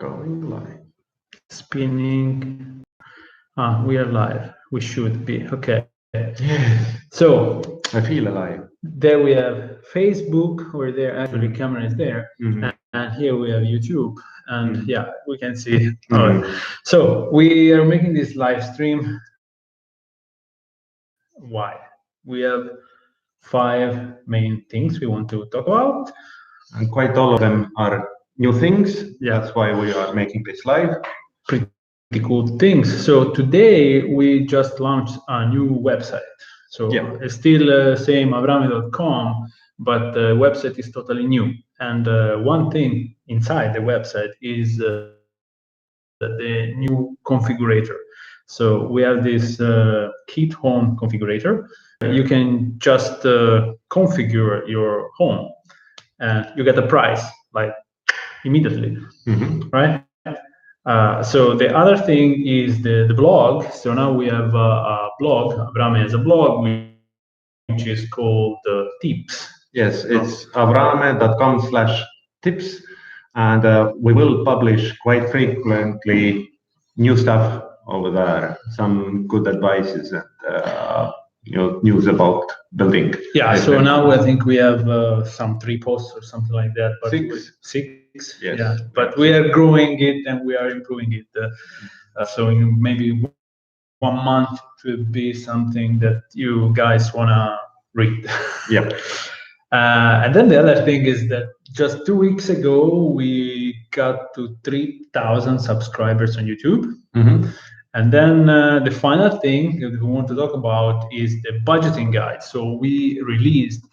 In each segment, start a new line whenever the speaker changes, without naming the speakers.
Going live.
Spinning. We are live. We should be. Okay.
Yes.
So
I feel alive.
there we have Facebook, where there actually camera is there, and here we have YouTube, and yeah, we can see. So we are making this live stream. Why? We have 5 main things we want to talk about,
and quite all of them are new things.
Yeah.
That's why we are making this live.
Pretty cool things. So today we just launched a new website. So it's still same avrame.com, but the website is totally new. And one thing inside the website is the new configurator. So we have this kit home configurator. You can just configure your home, and you get a price like immediately, right? So the other thing is the blog. So now we have a blog. Avrame has a blog which is called Tips.
Yes, it's avrame.com/tips, and we will publish quite frequently new stuff over there, some good advices and news about building.
Yeah, so now I think we have some 3 posts or something like that. But
6. Yes.
Yeah, but we are growing it and we are improving it. So in maybe 1 month it will be something that you guys wanna read.
Yeah.
And then the other thing is that just 2 weeks ago we got to 3,000 subscribers on YouTube. And then the final thing that we want to talk about is the budgeting guide. So we released,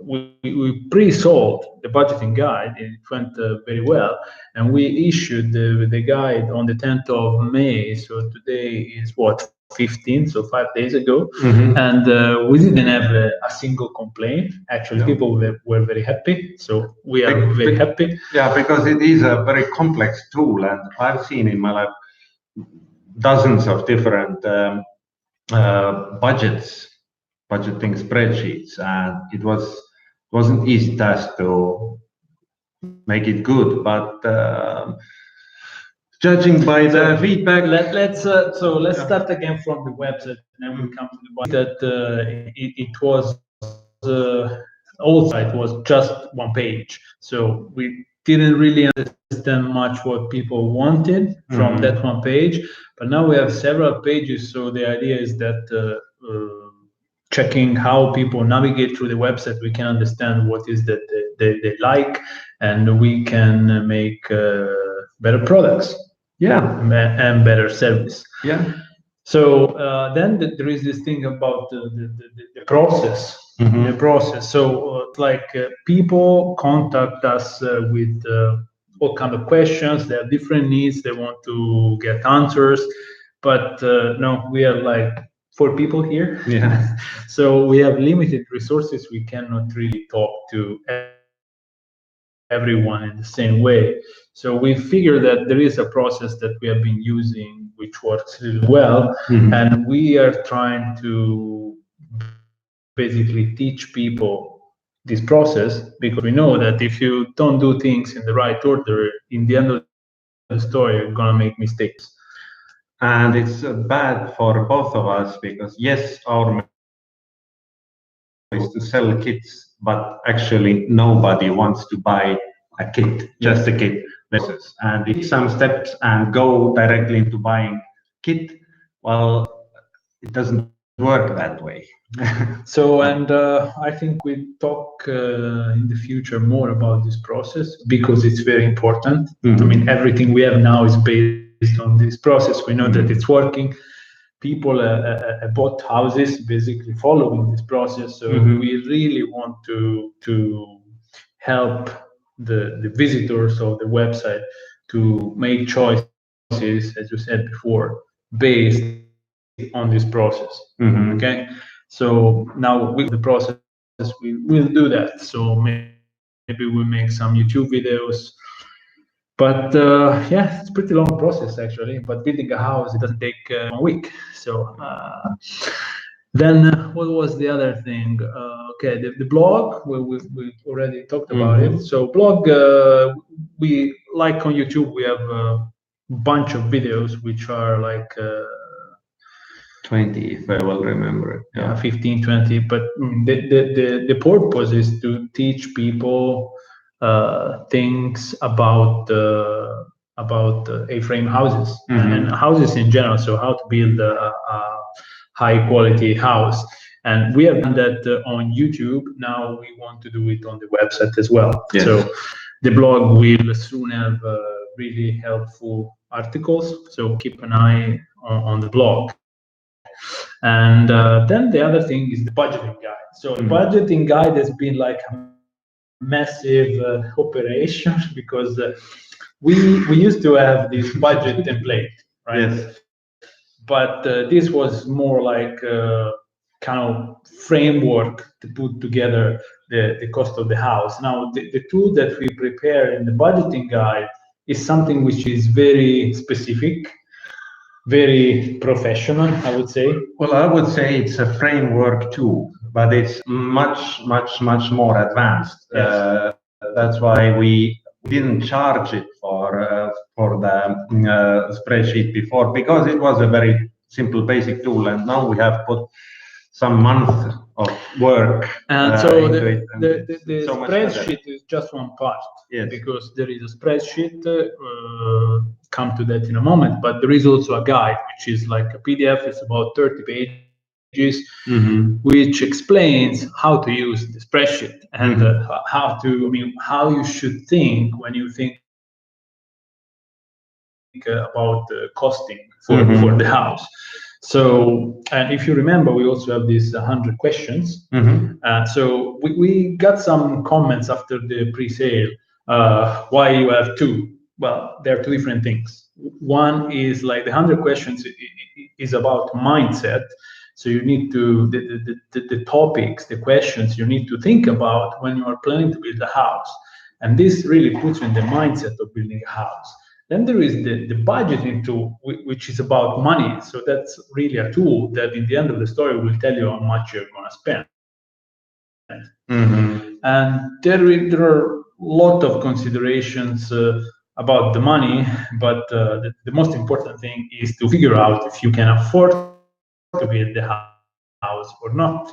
we pre-sold the budgeting guide. It went very well, and we issued the guide on the 10th of May. So today is what, 15, so 5 days ago, and we didn't have a single complaint. Actually, people were very happy. So we are very happy.
Yeah, because it is a very complex tool, and I've seen in my life dozens of different budgeting spreadsheets, and it wasn't easy task to make it good, but judging by the feedback,
let's start again from the website, and then we'll come to the budget. It was old site was just 1 page, so we didn't really understand much what people wanted from that 1 page. But now we have several pages, so the idea is that checking how people navigate through the website, we can understand what is that they like, and we can make better products, and better service. So then there is this thing about the process. The process. So people contact us with all kind of questions. They have different needs. They want to get answers, but no, we are like 4 people here. So we have limited resources. We cannot really talk to everyone in the same way. So we figure that there is a process that we have been using which works really well, and we are trying to basically teach people this process, because we know that if you don't do things in the right order, in the end of the story, you're gonna make mistakes.
And it's bad for both of us, because yes, our is to sell kits, but actually nobody wants to buy a kit, just a kit. And if some steps and go directly into buying kit, well, it doesn't work that way.
So, and I think we talk in the future more about this process, because it's very important. I mean, everything we have now is based on this process. We know that it's working. People bought houses basically following this process. So we really want to help the visitors of the website to make choices, as you said before, based on this process. Okay, so now with the process, we will do that. So maybe we make some YouTube videos. But yeah, it's a pretty long process actually. But building a house, it doesn't take 1 week. So then what was the other thing? Okay, the blog, we already talked about it. So blog, we like on YouTube, we have a bunch of videos which are like
20, if I well remember.
Yeah, 15, 20. But the purpose is to teach people things about A-frame houses and houses in general. So how to build a high quality house. And we have done that on YouTube. Now we want to do it on the website as well.
Yes.
So the blog will soon have really helpful articles. So keep an eye on the blog. And then the other thing is the budgeting guide. So the budgeting guide has been like a massive operation because we used to have this budget template, right?
Yes.
But this was more like a kind of framework to put together the cost of the house. Now, the tool that we prepare in the budgeting guide is something which is very specific, very professional, I would say.
Well, I would say it's a framework too, but it's much more advanced.
Yes.
That's why we didn't charge it for the spreadsheet before, because it was a very simple, basic tool, and now we have put some months of work
and so
into
the,
it. And
the
so much
spreadsheet is just one part.
Yes.
Because there is a spreadsheet, come to that in a moment, but there is also a guide, which is like a PDF. It's about 30 pages, which explains how to use the spreadsheet and how you should think when you think about costing for the house. So, and if you remember, we also have these 100 questions. So we got some comments after the pre-sale. Why you have two? Well, there are two different things. One is like the 100 questions is about mindset. So you need to, the topics, the questions you need to think about when you are planning to build a house. And this really puts you in the mindset of building a house. Then there is the budgeting tool, which is about money. So that's really a tool that in the end of the story will tell you how much you're going to spend. And there are a lot of considerations about the money, but the most important thing is to figure out if you can afford to build the house or not.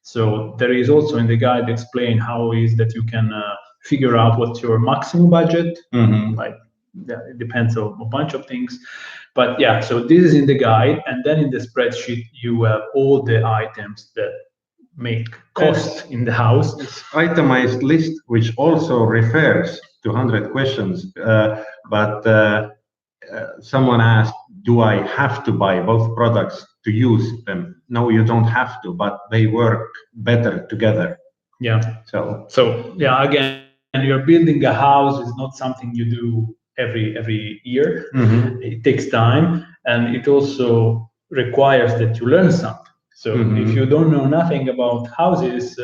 So there is also in the guide explain how is that you can figure out what's your maximum budget. Like it depends on a bunch of things, but yeah. So this is in the guide, and then in the spreadsheet you have all the items that make cost in the house.
It's itemized list, which also refers to 100 questions. But someone asked, do I have to buy both products to use them? No, you don't have to, but they work better together.
Yeah.
So
yeah, again, you're building a house is not something you do every year. It takes time, and it also requires that you learn something. So if you don't know nothing about houses,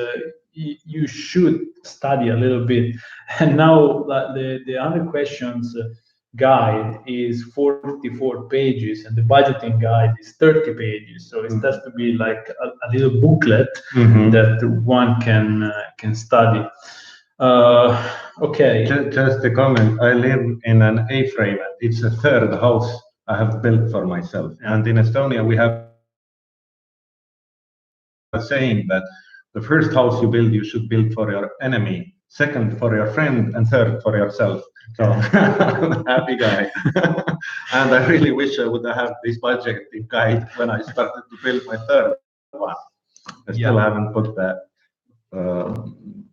you should study a little bit. And now the 100 questions guide is 44 pages, and the budgeting guide is 30 pages. So it has to be like a little booklet that one can study. Okay.
Just a comment. I live in an A-frame. It's a third house I have built for myself. Yeah. And in Estonia, we have a saying that the first house you build, you should build for your enemy, second for your friend, and third for yourself. So happy guy. And I really wish I would have this budgeting guide when I started to build my third one. I still haven't put that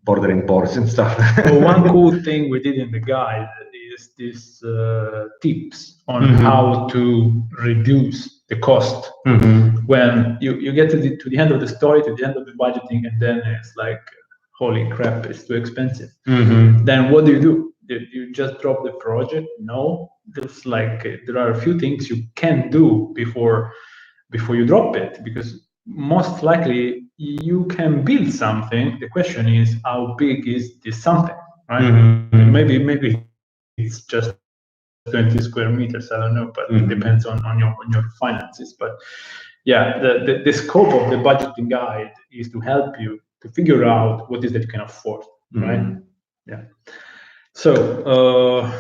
bordering boards and stuff.
Well, one cool thing we did in the guide is these tips on how to reduce the cost when you get to the end of the story, to the end of the budgeting, and then it's like, holy crap, it's too expensive. Then what do? You just drop the project? No, there's like there are a few things you can do before you drop it, because most likely you can build something. The question is, how big is this something, right? Maybe it's just 20 square meters. I don't know, but it depends on your finances. But yeah, the scope of the budgeting guide is to help you to figure out what is that you can afford, right? Yeah. So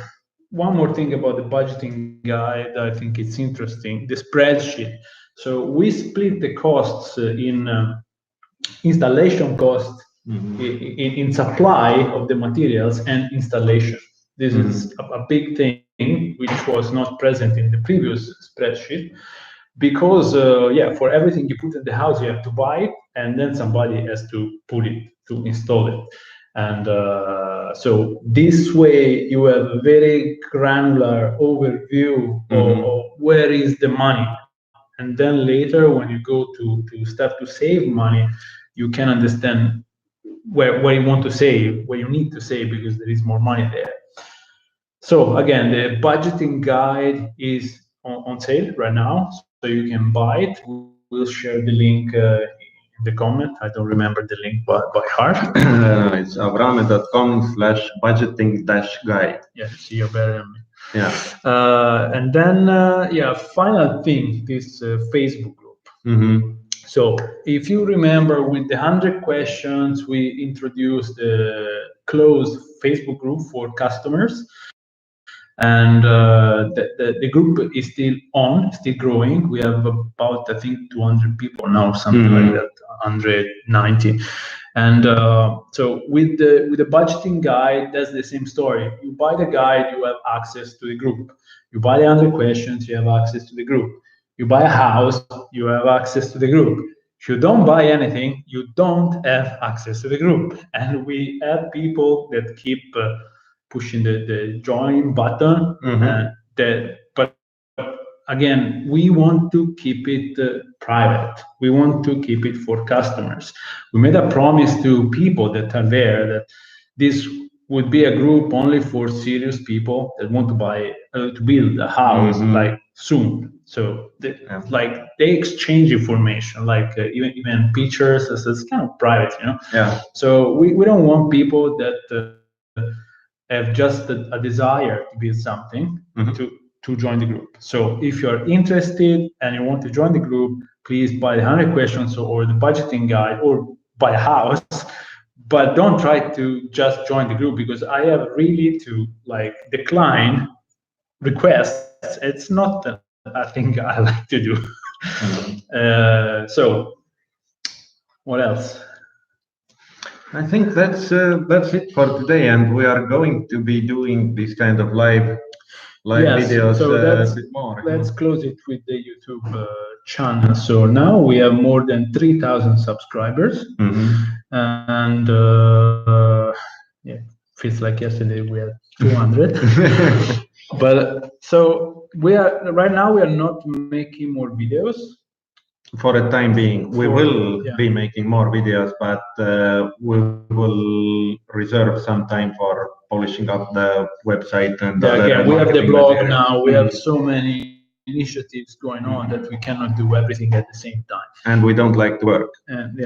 one more thing about the budgeting guide, I think it's interesting, the spreadsheet. So we split the costs in installation cost, in supply of the materials and installation. This is a big thing which was not present in the previous spreadsheet, because for everything you put in the house you have to buy it, and then somebody has to put it, to install it. And so this way you have a very granular overview of where is the money. And then later when you go to start to save money, you can understand where you want to save, where you need to save, because there is more money there. So again, the budgeting guide is on sale right now, so you can buy it. We'll share the link in the comment. I don't remember the link by heart.
It's avrame.com/budgeting-guide.
Yeah, see, you're better than me.
Yeah.
And then, final thing, this Facebook group. So if you remember, with the 100 questions, we introduced a closed Facebook group for customers. And the group is still still growing. We have about, I think, 200 people now, something like that, 190. And so with the budgeting guide, that's the same story. You buy the guide, you have access to the group. You buy the 100 questions, you have access to the group. You buy a house, you have access to the group. If you don't buy anything, you don't have access to the group. And we have people that keep pushing the join button. But again, we want to keep it private. We want to keep it for customers. We made a promise to people that are there that this would be a group only for serious people that want to buy to build a house like soon. So they exchange information, like even pictures. So it's kind of private,
Yeah.
So we don't want people that have just a desire to build something to join the group. So if you're interested and you want to join the group, please buy the 100 questions or the budgeting guide, or buy a house. But don't try to just join the group, because I have really to decline requests. It's not a thing I like to do. So what else?
I think that's it for today, and we are going to be doing this kind of live videos a bit more.
Let's close it with the YouTube channel. So now we have more than 3,000 subscribers, and feels like yesterday we had 200. But so right now we are not making more videos.
For the time being, we will be making more videos, but we will reserve some time for polishing up the website and
we have the blog materials. Now. We have so many initiatives going on that we cannot do everything at the same time.
And we don't like to work.
And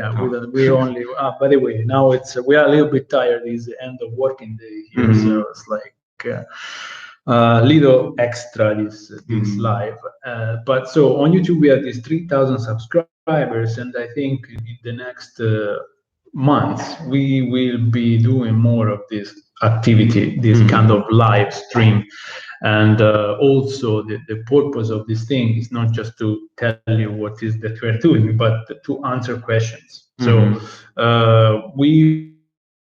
we only. By the way, now we are a little bit tired. It's the end of working day here, so it's like. Little extra this live, but so on YouTube we have these 3,000 subscribers, and I think in the next months we will be doing more of this activity, this kind of live stream. And also the purpose of this thing is not just to tell you what is that we're doing, but to answer questions. So we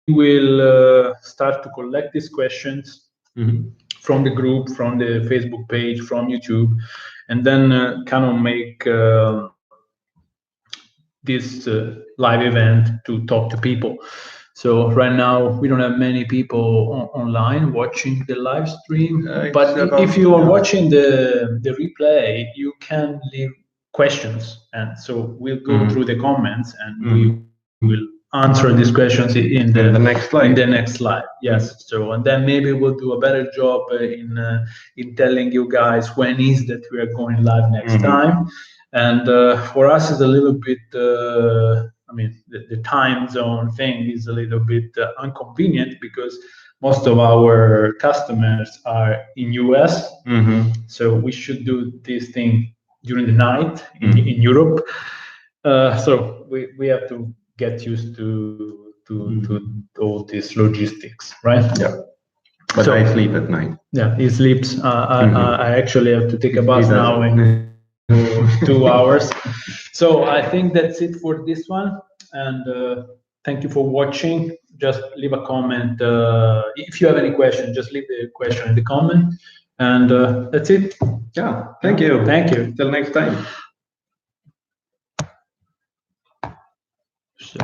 will start to collect these questions from the group, from the Facebook page, from YouTube, and then kind of make this live event to talk to people. So right now we don't have many people online watching the live stream, but if you are watching the replay, you can leave questions, and so we'll go through the comments and we will answer these questions in the next slide. In the next slide, yes. So and then maybe we'll do a better job in telling you guys when is that we are going live next time. And for us, it's a little bit. The time zone thing is a little bit inconvenient, because most of our customers are in US. So we should do this thing during the night in Europe. So we have to get used to all this logistics, right?
Yeah. But I sleep at night.
Yeah, he sleeps. I actually have to take a bus now in 2 hours. So I think that's it for this one. And thank you for watching. Just leave a comment. If you have any question, just leave the question in the comment. And that's it.
Yeah, thank you.
Thank you.
Till next time.
So.